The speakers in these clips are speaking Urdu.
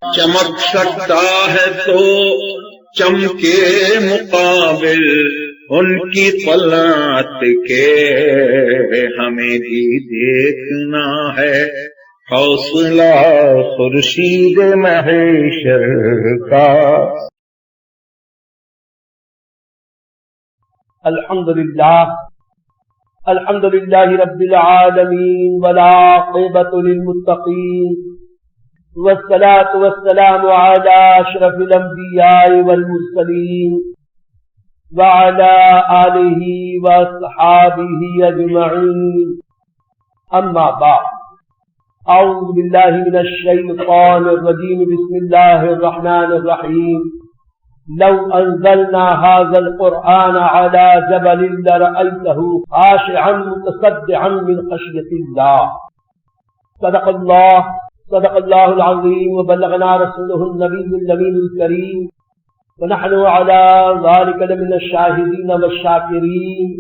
چمک سکتا ہے تو چمکے مقابل ان کی طلعت کے ہمیں بھی دیکھنا ہے حوصلہ خورشید محشر کا۔ الحمد للہ رب العالمین والعاقبۃ للمتقین والصلاة والسلام على اشرف الانبیاء والمرسلین وعلى آلہ واصحابہ اجمعین، اما بعد، اعوذ باللہ من الشیطان الرجیم، بسم اللہ الرحمن الرحیم۔ لو انزلنا هذا القرآن على جبل لرأيته خاشعا متصدعا من خشية الله۔ صدق الله العظيم، وبلغنا رسوله النبي الأمين الكريم، ونحن على ذلك لمن الشاهدين والشاكرين،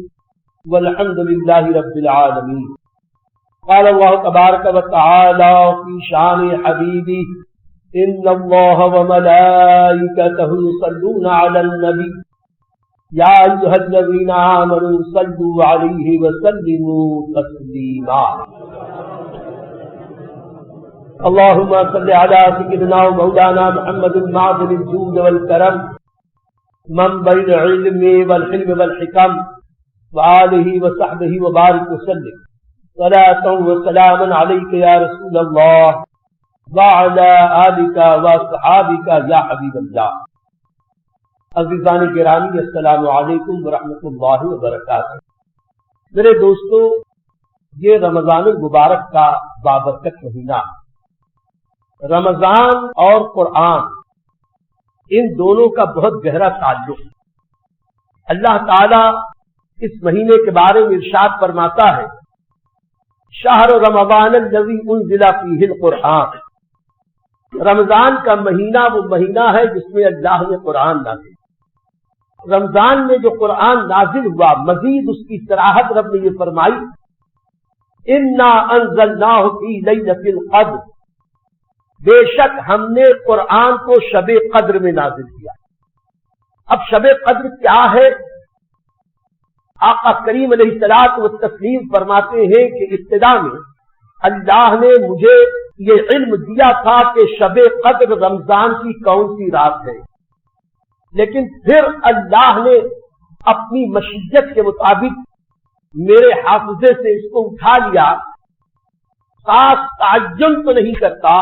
والحمد لله رب العالمين۔ قال الله تبارك وتعالى في شان حبيبه: ان اللہ وملائکتہ یصلون علی النبی یا ایھا الذین آمنوا صلوا علیہ وسلموا تسلیما۔ اللہم صل علی سیدنا مولانا محمد معدن الجود والکرم منبع العلم والحلم والحکم وآلہ وصحبہ وبارک وسلم صلاۃ وسلاما علیک یا رسول اللہ وعلی آلک واصحابک یا حبیب اللہ۔ عزیزان گرامی، السلام علیکم ورحمۃ اللہ وبرکاتہ۔ میرے دوستو، یہ رمضان المبارک کا بابرکت مہینہ، رمضان اور قرآن ان دونوں کا بہت گہرا تعلق۔ اللہ تعالی اس مہینے کے بارے میں ارشاد فرماتا ہے: شہر رمضان الذی انزل فیہ القرآن۔ رمضان کا مہینہ وہ مہینہ ہے جس میں اللہ نے قرآن نازل۔ رمضان میں جو قرآن نازل ہوا، مزید اس کی صراحت رب نے یہ فرمائی: انا انزلناہ فی لیلۃ القدر۔ بے شک ہم نے قرآن کو شب قدر میں نازل کیا۔ اب شب قدر کیا ہے؟ آقا کریم علیہ الصلوۃ والتسلیم فرماتے ہیں کہ ابتدا میں اللہ نے مجھے یہ علم دیا تھا کہ شب قدر رمضان کی کون سی رات ہے، لیکن پھر اللہ نے اپنی مشیت کے مطابق میرے حافظے سے اس کو اٹھا لیا۔ خاص تعین تو نہیں کرتا،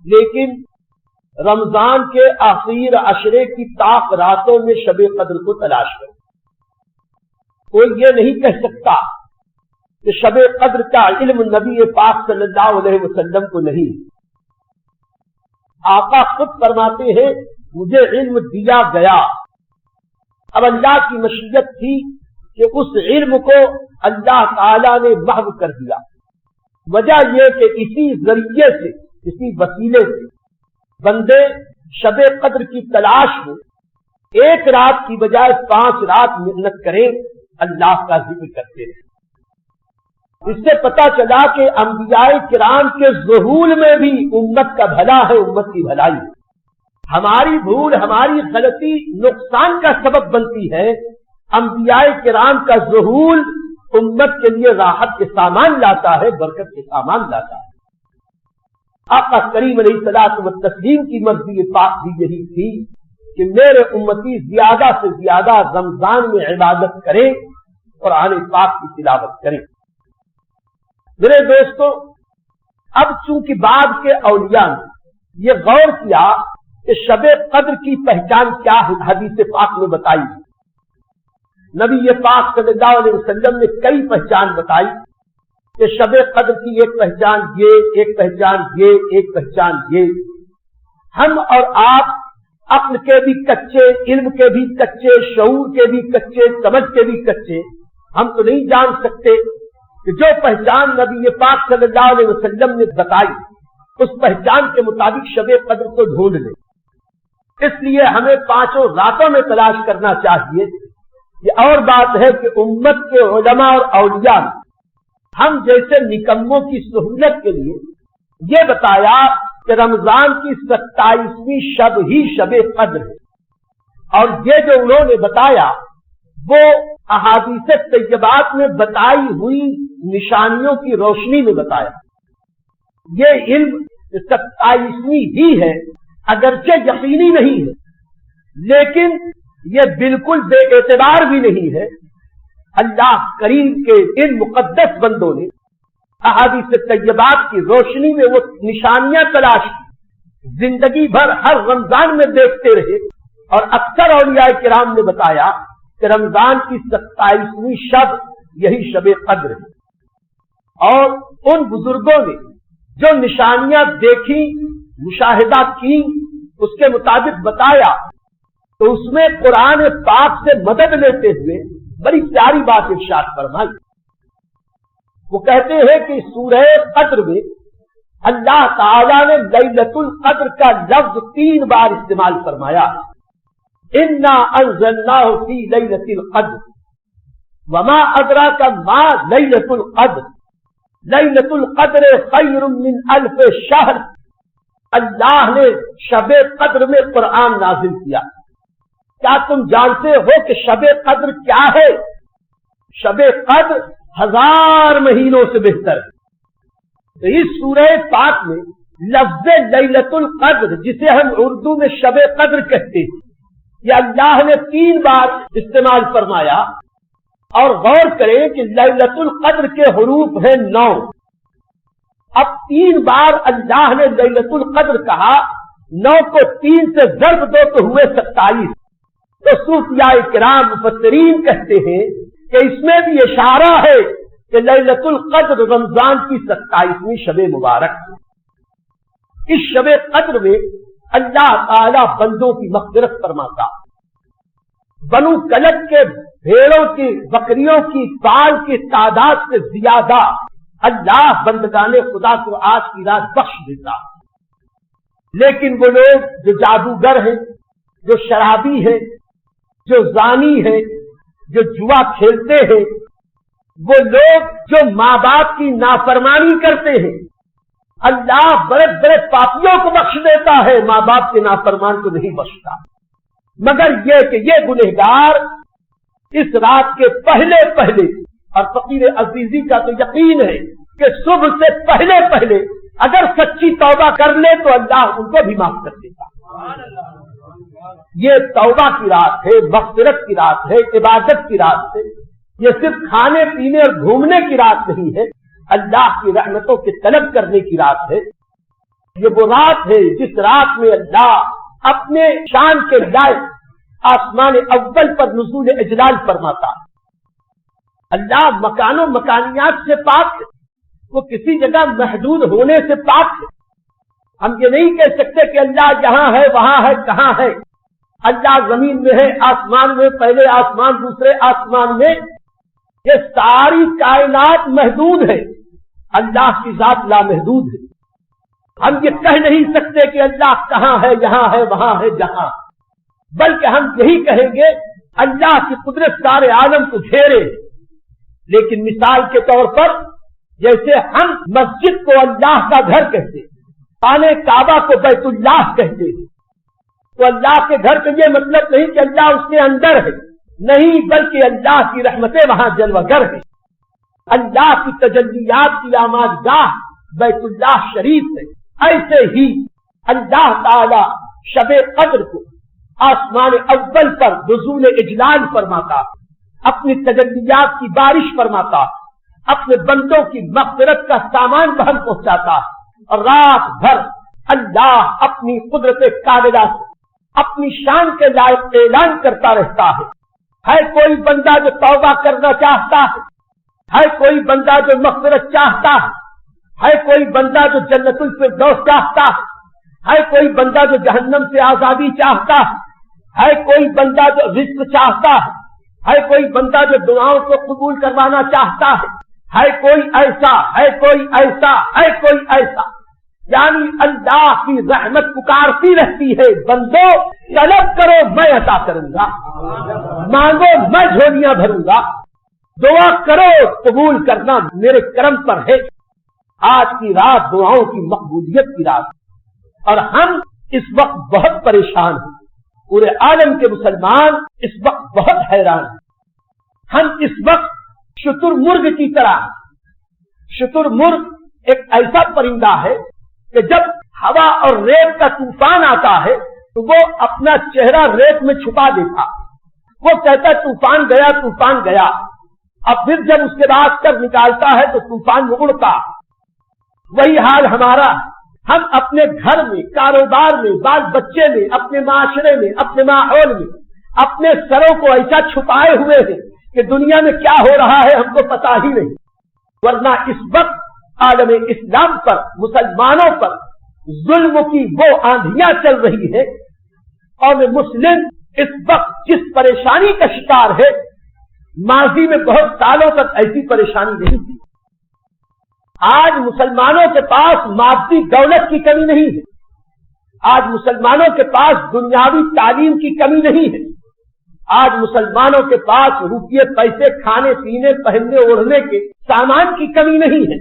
لیکن رمضان کے آخر عشرے کی طاق راتوں میں شب قدر کو تلاش کرو۔ کوئی یہ نہیں کہہ سکتا کہ شب قدر کا علم نبی پاک صلی اللہ علیہ وسلم کو نہیں۔ آقا خود فرماتے ہیں مجھے علم دیا گیا۔ اب اللہ کی مشیت تھی کہ اس علم کو اللہ تعالی نے محو کر دیا۔ وجہ یہ کہ اسی ذریعے سے، اسی وسیلے سے بندے شب قدر کی تلاش میں ایک رات کی بجائے 5 رات محنت کریں، اللہ کا ذکر کرتے رہیں۔ اس سے پتہ چلا کہ انبیاء کرام کے ظہور میں بھی امت کا بھلا ہے، امت کی بھلائی ہے۔ ہماری بھول، ہماری غلطی نقصان کا سبب بنتی ہے، انبیاء کرام کا ظہور امت کے لیے راحت کے سامان لاتا ہے، برکت کے سامان لاتا ہے۔ آقا کریم علیہ الصلوۃ والتسلیم کی مرضی پاک بھی یہی تھی کہ میرے امتی زیادہ سے زیادہ رمضان میں عبادت کریں، قرآن پاک کی تلاوت کریں۔ میرے دوستو، اب چونکہ بعد کے اولیاء نے یہ غور کیا کہ شب قدر کی پہچان کیا ہے، حدیث پاک میں بتائی۔ نبی پاک صلی اللہ علیہ وسلم نے کئی پہچان بتائی کہ شب قدر کی ایک پہچان یہ، ایک پہچان یہ، ایک پہچان یہ۔ ہم اور آپ عقل کے بھی کچے، علم کے بھی کچے، شعور کے بھی کچے، سمجھ کے بھی کچے، ہم تو نہیں جان سکتے کہ جو پہچان نبی پاک صلی اللہ علیہ وسلم نے بتائی اس پہچان کے مطابق شب قدر کو ڈھونڈ لیں۔ اس لیے ہمیں 5 راتوں میں تلاش کرنا چاہیے۔ یہ اور بات ہے کہ امت کے علماء اور اولیاء ہم جیسے نکموں کی سہولت کے لیے یہ بتایا کہ رمضان کی 27ویں شب ہی شب قدر ہے، اور یہ جو انہوں نے بتایا وہ احادیث طیبات میں بتائی ہوئی نشانیوں کی روشنی میں بتایا۔ یہ علم 27ویں ہی ہے، اگرچہ یقینی نہیں ہے، لیکن یہ بالکل بے اعتبار بھی نہیں ہے۔ اللہ کریم کے ان مقدس بندوں نے احادیث طیبات کی روشنی میں وہ نشانیاں تلاش کی، زندگی بھر ہر رمضان میں دیکھتے رہے، اور اکثر اولیاء کرام نے بتایا کہ رمضان کی 27ویں شب یہی شب قدر ہے۔ اور ان بزرگوں نے جو نشانیاں دیکھی، مشاہدہ کی، اس کے مطابق بتایا، تو اس میں قرآن پاک سے مدد لیتے ہوئے بڑی پیاری بات ارشاد فرمائی۔ وہ کہتے ہیں کہ سورہ قدر میں اللہ تعالیٰ نے لیلۃ القدر کا لفظ 3 بار استعمال فرمایا۔ انا انزلناہ فی لیلۃ القدر وما ادراک ما لیلۃ القدر لیلۃ القدر خیر من الف شہر۔ اللہ نے شب قدر میں قرآن نازل کیا۔ کیا تم جانتے ہو کہ شب قدر کیا ہے؟ شب قدر 1000 مہینوں سے بہتر ہے۔ تو اس سورہ پاک میں لفظ لیلۃ القدر، جسے ہم اردو میں شب قدر کہتے ہیں، یہ اللہ نے 3 بار استعمال فرمایا۔ اور غور کریں کہ لیلۃ القدر کے حروف ہیں 9۔ اب 3 بار اللہ نے لیلۃ القدر کہا، 9 کو 3 سے ضرب دو تو ہوئے 27۔ تو صوفیاء کرام مفسرین کہتے ہیں کہ اس میں بھی اشارہ ہے کہ لیلۃ القدر رمضان کی 27ویں شب مبارک ہے۔ اس شب قدر میں اللہ تعالی بندوں کی مغفرت فرماتا۔ بنو کلب کے بھیڑوں کی، بکریوں کی بال کی تعداد سے زیادہ اللہ بندگان خدا کو آج کی رات بخش دیتا۔ لیکن وہ لوگ جو جادوگر ہیں، جو شرابی ہیں، جو زانی ہیں، جو جوا کھیلتے ہیں، وہ لوگ جو ماں باپ کی نافرمانی کرتے ہیں، اللہ بڑے بڑے پاپیوں کو بخش دیتا ہے، ماں باپ کے نافرمان کو نہیں بخشتا۔ مگر یہ کہ یہ گنہگار اس رات کے پہلے پہلے، اور فقیر عزیزی کا تو یقین ہے کہ صبح سے پہلے پہلے اگر سچی توبہ کر لے تو اللہ ان کو بھی معاف کر دیتا۔ یہ توبہ کی رات ہے، مغفرت کی رات ہے، عبادت کی رات ہے۔ یہ صرف کھانے پینے اور گھومنے کی رات نہیں ہے، اللہ کی رحمتوں کے طلب کرنے کی رات ہے۔ یہ وہ رات ہے جس رات میں اللہ اپنے شان کے لائق آسمان اول پر نزول اجلال فرماتا ہے۔ اللہ مکان و مکانیات سے پاک ہے، وہ کسی جگہ محدود ہونے سے پاک ہے۔ ہم یہ نہیں کہہ سکتے کہ اللہ یہاں ہے، وہاں ہے، کہاں ہے۔ اللہ زمین میں ہے، آسمان میں، پہلے آسمان دوسرے آسمان میں، یہ ساری کائنات محدود ہے، اللہ کی ذات لامحدود ہے۔ ہم یہ کہہ نہیں سکتے کہ اللہ کہاں ہے، یہاں ہے، وہاں ہے، جہاں، بلکہ ہم یہی کہیں گے اللہ کی قدرت سارے عالم کو گھیرے۔ لیکن مثال کے طور پر جیسے ہم مسجد کو اللہ کا گھر کہتے، خانہ کعبہ کو بیت اللہ کہتے، تو اللہ کے گھر کا یہ مطلب نہیں کہ اللہ اس کے اندر ہے، نہیں، بلکہ اللہ کی رحمتیں وہاں جلوہ گر ہے۔ اللہ کی تجلیات کی آمادگاہ بیت اللہ شریف ہے۔ ایسے ہی اللہ تعالی شب قدر کو آسمان اول پر نزول اجلال فرماتا، اپنی تجلیات کی بارش فرماتا، اپنے بندوں کی مغفرت کا سامان بہم پہنچاتا، اور رات بھر اللہ اپنی قدرت کاملہ سے اپنی شان کے لائق اعلان کرتا رہتا ہے کوئی بندہ جو توبہ کرنا چاہتا ہے کوئی بندہ جو مغفرت چاہتا ہے کوئی بندہ جو جنت الفردوس چاہتا ہے کوئی بندہ جو جہنم سے آزادی چاہتا ہے کوئی بندہ جو رزق چاہتا ہے کوئی بندہ جو دعاؤں کو قبول کروانا چاہتا ہے کوئی ایسا کوئی ایسا کوئی ایسا، یعنی اللہ کی رحمت پکارتی رہتی ہے، بندو طلب کرو میں عطا کروں گا، مانگو میں جھولیاں بھروں گا، دعا کرو قبول کرنا میرے کرم پر ہے۔ آج کی رات دعاؤں کی مقبولیت کی رات، اور ہم اس وقت بہت پریشان ہیں، پورے عالم کے مسلمان اس وقت بہت حیران ہیں۔ ہم اس وقت شتر مرغ کی طرح، شتر مرغ ایک ایسا پرندہ ہے کہ جب ہوا اور ریت کا طوفان آتا ہے تو وہ اپنا چہرہ ریت میں چھپا دیتا، وہ کہتا طوفان گیا طوفان گیا، اب پھر جب اس کے بعد کر نکالتا ہے تو طوفان اڑتا۔ وہی حال ہمارا، ہم اپنے گھر میں، کاروبار میں، بال بچے میں، اپنے معاشرے میں، اپنے ماحول میں اپنے سروں کو ایسا چھپائے ہوئے ہیں کہ دنیا میں کیا ہو رہا ہے ہم کو پتا ہی نہیں، ورنہ اس وقت عالم اسلام پر، مسلمانوں پر ظلم کی وہ آندھیاں چل رہی ہے، اور مسلم اس وقت جس پریشانی کا شکار ہے، ماضی میں بہت سالوں تک ایسی پریشانی نہیں تھی۔ آج مسلمانوں کے پاس مادی دولت کی کمی نہیں ہے، آج مسلمانوں کے پاس دنیاوی تعلیم کی کمی نہیں ہے، آج مسلمانوں کے پاس روپیے پیسے کھانے پینے پہننے اوڑھنے کے سامان کی کمی نہیں ہے۔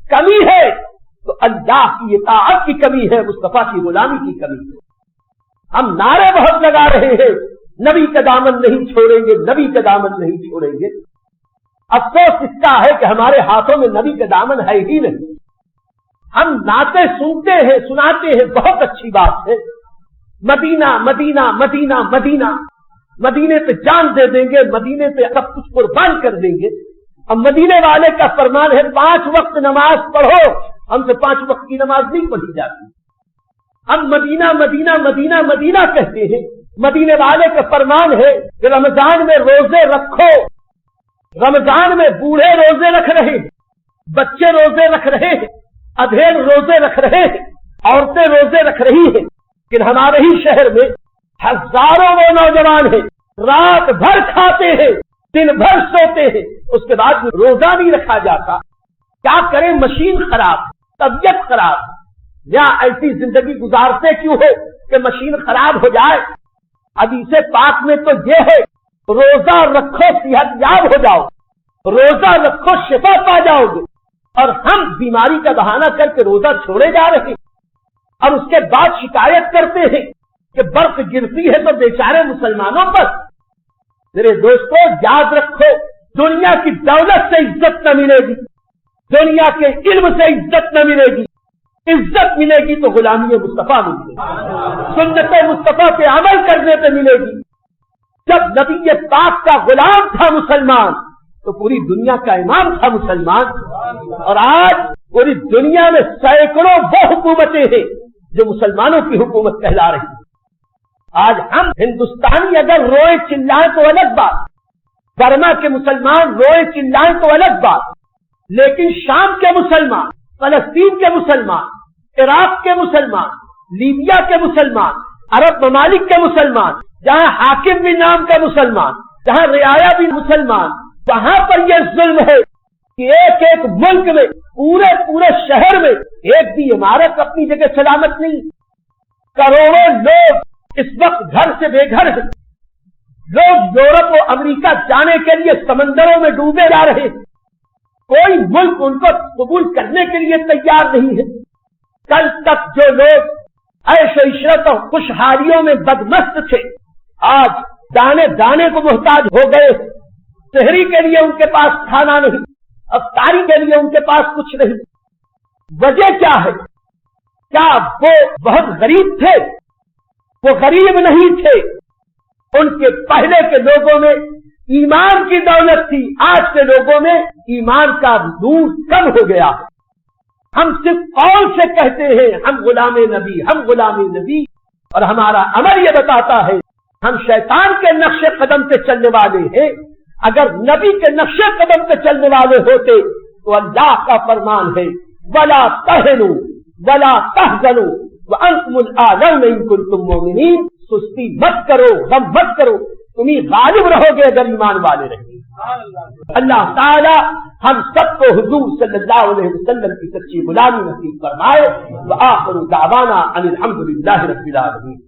کمی ہے تو اللہ کی اطاعت کی کمی ہے، مصطفیٰ کی غلامی کی کمی ہے۔ ہم نعرے بہت لگا رہے ہیں، نبی کا دامن نہیں چھوڑیں گے، نبی کا دامن نہیں چھوڑیں گے۔ افسوس اس کا ہے کہ ہمارے ہاتھوں میں نبی کا دامن ہے ہی نہیں۔ ہم نعتیں سنتے ہیں، سناتے ہیں، بہت اچھی بات ہے، مدینہ مدینہ مدینہ مدینہ، مدینے پہ جان دے دیں گے، مدینے پہ سب کچھ قربان کر دیں گے۔ اب مدینے والے کا فرمان ہے 5 وقت نماز پڑھو، ہم سے 5 وقت کی نماز نہیں پڑھی جاتی۔ ہم مدینہ مدینہ مدینہ مدینہ کہتے ہیں، مدینے والے کا فرمان ہے کہ رمضان میں روزے رکھو۔ رمضان میں بوڑھے روزے رکھ رہے ہیں، بچے روزے رکھ رہے ہیں، ادھیڑ روزے رکھ رہے ہیں، عورتیں روزے رکھ رہی ہیں، لیکن ہمارے ہی شہر میں ہزاروں وہ نوجوان ہیں رات بھر کھاتے ہیں، دن بھر سوتے ہیں، اس کے بعد روزہ نہیں رکھا جاتا۔ کیا کریں، مشین خراب، طبیعت خراب، یا ایسی زندگی گزارتے کیوں ہو کہ مشین خراب ہو جائے؟ حدیث پاک میں تو یہ ہے، روزہ رکھو صحت یاب ہو جاؤ، روزہ رکھو شفا پا جاؤ گے، اور ہم بیماری کا بہانہ کر کے روزہ چھوڑے جا رہے ہیں، اور اس کے بعد شکایت کرتے ہیں کہ برف گرتی ہے تو بیچارے مسلمانوں پر۔ میرے دوستو یاد رکھو، دنیا کی دولت سے عزت نہ ملے گی، دنیا کے علم سے عزت نہ ملے گی، عزت ملے گی تو غلامی مصطفیٰ ملے گی، سنت مصطفیٰ پہ عمل کرنے پہ ملے گی۔ جب نبی پاک کا غلام تھا مسلمان تو پوری دنیا کا امام تھا مسلمان، اور آج پوری دنیا میں سینکڑوں وہ حکومتیں ہیں جو مسلمانوں کی حکومت کہلا رہی ہیں۔ آج ہم ہندوستانی اگر روئے چلائیں تو الگ بات، برما کے مسلمان روئے چلائیں تو الگ بات، لیکن شام کے مسلمان، فلسطین کے مسلمان، عراق کے مسلمان، لیبیا کے مسلمان، عرب ممالک کے مسلمان، جہاں حاکم بھی نام کا مسلمان، جہاں رعایا بھی مسلمان، وہاں پر یہ ظلم ہے کہ ایک ایک ملک میں، پورے شہر میں ایک بھی عمارت اپنی جگہ سلامت نہیں۔ کروڑوں لوگ اس وقت گھر سے بے گھر ہیں، لوگ یورپ و امریکہ جانے کے لیے سمندروں میں ڈوبے جا رہے ہیں، کوئی ملک ان کو قبول کرنے کے لیے تیار نہیں ہے۔ کل تک جو لوگ عیش و عشرت اور خوشحالیوں میں بدمست تھے، آج دانے دانے کو محتاج ہو گئے، سحری کے لیے ان کے پاس کھانا نہیں، افطاری کے لیے ان کے پاس کچھ نہیں۔ وجہ کیا ہے؟ کیا وہ بہت غریب تھے؟ وہ غریب نہیں تھے، ان کے پہلے کے لوگوں میں ایمان کی دولت تھی، آج کے لوگوں میں ایمان کا نور کم ہو گیا ہے۔ ہم صرف قول سے کہتے ہیں ہم غلام نبی، ہم غلام نبی، اور ہمارا عمل یہ بتاتا ہے ہم شیطان کے نقش قدم پہ چلنے والے ہیں۔ اگر نبی کے نقش قدم پہ چلنے والے ہوتے تو اللہ کا فرمان ہے وَلَا تَهِنُوا وَلَا تَحْزَنُوا وَأَنْتُمُ الْأَعْلَوْنَ إِن كُنتُم مُّؤْمِنِينَ۔ سستی مت کرو، غم مت کرو، تم ہی غالب رہو گے اگر ایمان والے رہیں۔ اللہ تعالی ہم سب کو حضور صلی اللہ علیہ وسلم کی سچی غلامی نصیب فرمائے۔ وآخر دعوانا ان الحمد للہ رب العالمین۔